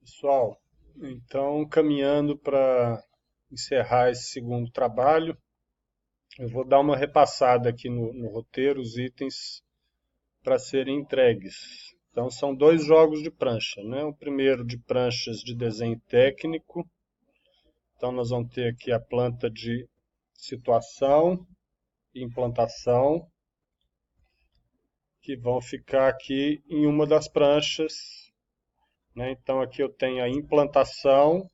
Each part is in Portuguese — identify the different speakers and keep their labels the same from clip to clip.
Speaker 1: Pessoal, então caminhando para encerrar esse segundo trabalho, eu vou dar uma repassada aqui no roteiro, os itens para serem entregues. Então são dois jogos de prancha, né? O primeiro de pranchas de desenho técnico. Então nós vamos ter aqui a planta de situação e implantação, que vão ficar aqui em uma das pranchas, né? Então aqui eu tenho a implantação.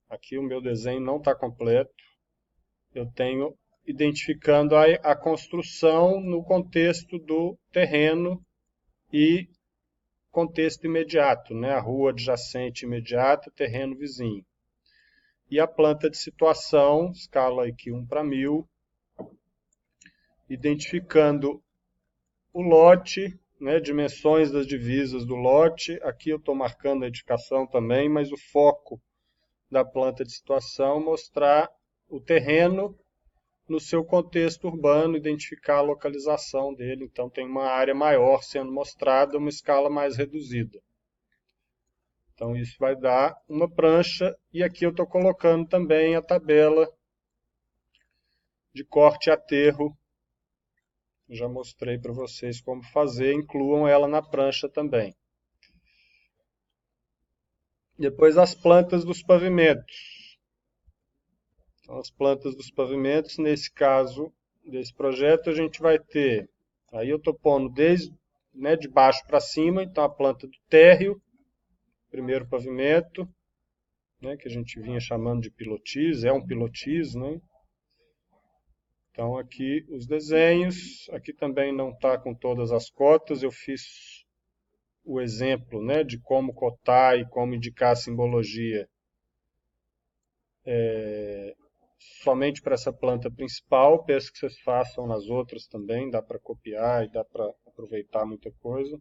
Speaker 1: Aqui o meu desenho não está completo. Eu tenho identificando a construção no contexto do terreno e contexto imediato, né? A rua adjacente imediata, terreno vizinho. E a planta de situação, escala aqui 1:1000, identificando o lote, né? Dimensões das divisas do lote. Aqui eu estou marcando a edificação também, mas o foco da planta de situação é mostrar o terreno no seu contexto urbano, identificar a localização dele. Então, tem uma área maior sendo mostrada, uma escala mais reduzida. Então, isso vai dar uma prancha. E aqui eu estou colocando também a tabela de corte e aterro. Já mostrei para vocês como fazer, incluam ela na prancha também. Depois, as plantas dos pavimentos. Então, as plantas dos pavimentos, nesse caso desse projeto, a gente vai ter. Aí eu estou pondo desde, né, de baixo para cima, então a planta do térreo, primeiro pavimento, né, que a gente vinha chamando de pilotis, é um pilotis, né? Então aqui os desenhos, aqui também não está com todas as cotas, eu fiz o exemplo, né, de como cotar e como indicar a simbologia somente para essa planta principal, peço que vocês façam nas outras também, dá para copiar e dá para aproveitar muita coisa.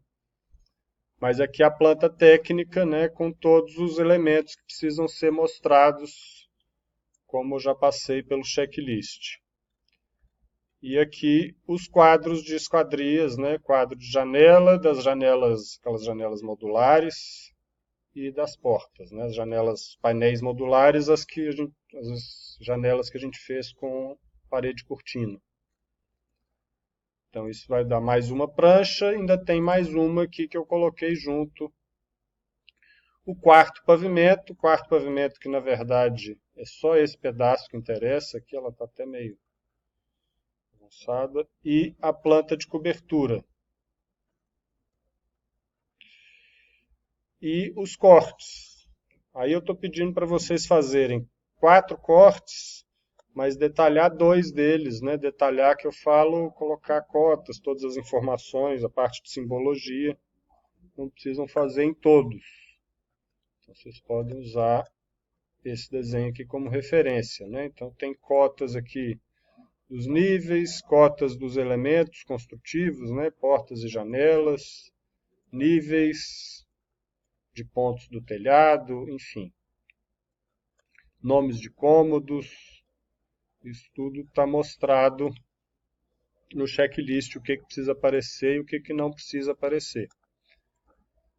Speaker 1: Mas aqui a planta técnica, né, com todos os elementos que precisam ser mostrados, como eu já passei pelo checklist. E aqui os quadros de esquadrias, né, quadro de janela, das janelas, aquelas janelas modulares, e das portas, né, as janelas, painéis modulares, as janelas que a gente fez com parede cortina. Então isso vai dar mais uma prancha, ainda tem mais uma aqui que eu coloquei junto. O quarto pavimento que na verdade é só esse pedaço que interessa, aqui ela está até meio avançada, e a planta de cobertura. E os cortes. Aí eu estou pedindo para vocês fazerem 4 cortes, mas detalhar 2 deles, né? Detalhar que eu falo, colocar cotas, todas as informações, a parte de simbologia, não precisam fazer em todos. Então, vocês podem usar esse desenho aqui como referência, né? Então tem cotas aqui dos níveis, cotas dos elementos construtivos, né? Portas e janelas, níveis de pontos do telhado, enfim. Nomes de cômodos, isso tudo está mostrado no checklist, o que precisa aparecer e o que não precisa aparecer.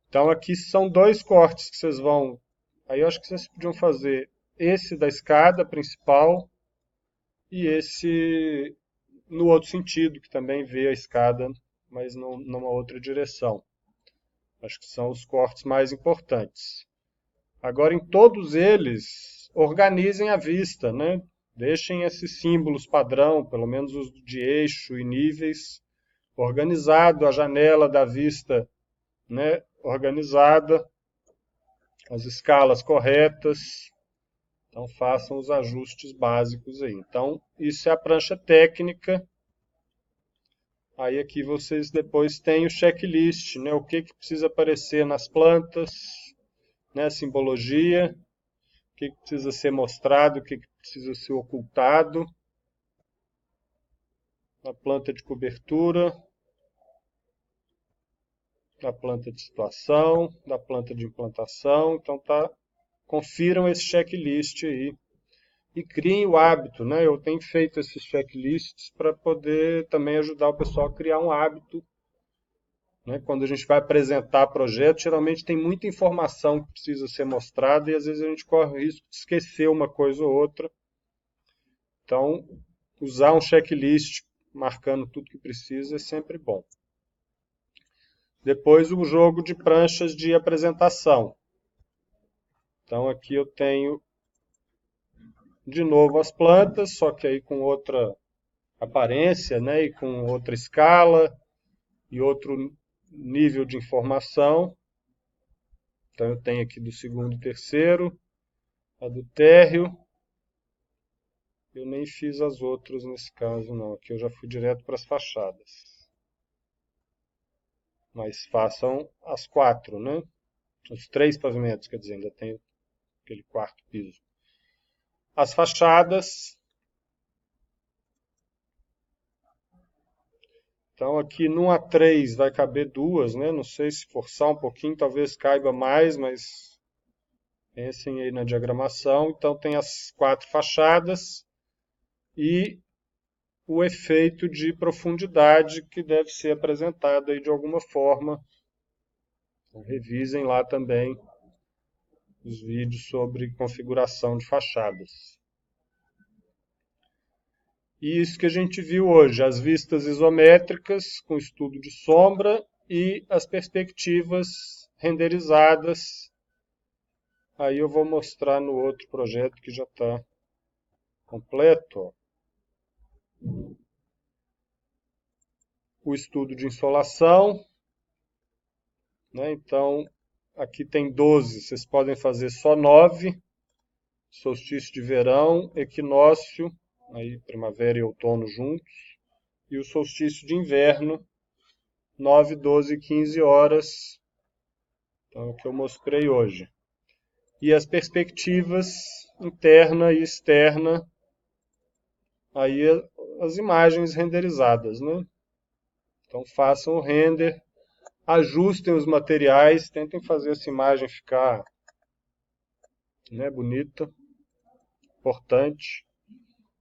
Speaker 1: Então aqui são 2 cortes que vocês vão... Aí eu acho que vocês podiam fazer esse da escada principal e esse no outro sentido, que também vê a escada, mas numa outra direção. Acho que são os cortes mais importantes. Agora, em todos eles, organizem a vista, né? Deixem esses símbolos padrão, pelo menos os de eixo e níveis, organizado, a janela da vista, né, organizada, as escalas corretas. Então, façam os ajustes básicos aí. Então, isso é a prancha técnica. Aí aqui vocês depois têm o checklist, né? O que precisa aparecer nas plantas, né? Simbologia, o que precisa ser mostrado, o que precisa ser ocultado, na planta de cobertura, da planta de situação, da planta de implantação. Então confiram esse checklist aí e criem o hábito, né? Eu tenho feito esses checklists para poder também ajudar o pessoal a criar um hábito né? Quando a gente vai apresentar projeto, geralmente tem muita informação que precisa ser mostrada e às vezes a gente corre o risco de esquecer uma coisa ou outra. Então, usar um checklist marcando tudo que precisa é sempre bom. Depois, o jogo de pranchas de apresentação. Então, aqui eu tenho de novo as plantas, só que aí com outra aparência, né, e com outra escala e outro nível de informação. Então, eu tenho aqui do segundo e terceiro, a do térreo. Eu nem fiz as outras nesse caso, não. Aqui eu já fui direto para as fachadas. Mas façam as 4, né? Os 3 pavimentos, quer dizer, ainda tem aquele quarto piso. As fachadas. Então aqui no A3 vai caber 2, né? Não sei se forçar um pouquinho, talvez caiba mais, mas pensem aí na diagramação. Então tem as 4 fachadas e o efeito de profundidade que deve ser apresentado aí de alguma forma. Então, revisem lá também os vídeos sobre configuração de fachadas. E isso que a gente viu hoje, as vistas isométricas com estudo de sombra e as perspectivas renderizadas. Aí eu vou mostrar no outro projeto que já está completo. O estudo de insolação, né? Então, aqui tem 12, vocês podem fazer só 9. Solstício de verão, equinócio, aí primavera e outono juntos, e o solstício de inverno, 9, 12 e 15 horas, então é o que eu mostrei hoje. E as perspectivas interna e externa, aí as imagens renderizadas, né? Então façam o render, ajustem os materiais, tentem fazer essa imagem ficar, né, bonita, importante.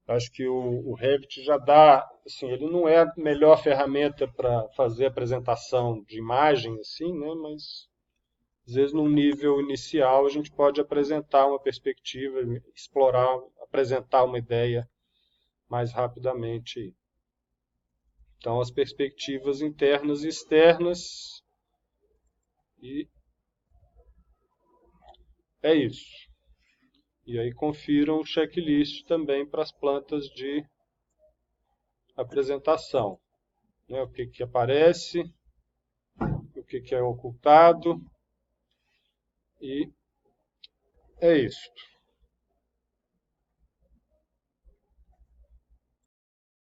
Speaker 1: Acho que o Revit já dá, assim, ele não é a melhor ferramenta para fazer apresentação de imagem, assim, né? Mas às vezes num nível inicial a gente pode apresentar uma perspectiva, explorar, apresentar uma ideia mais rapidamente. Então as perspectivas internas e externas, e é isso. E aí confiram o checklist também para as plantas de apresentação, né? O que que aparece, o que que é ocultado, e é isso.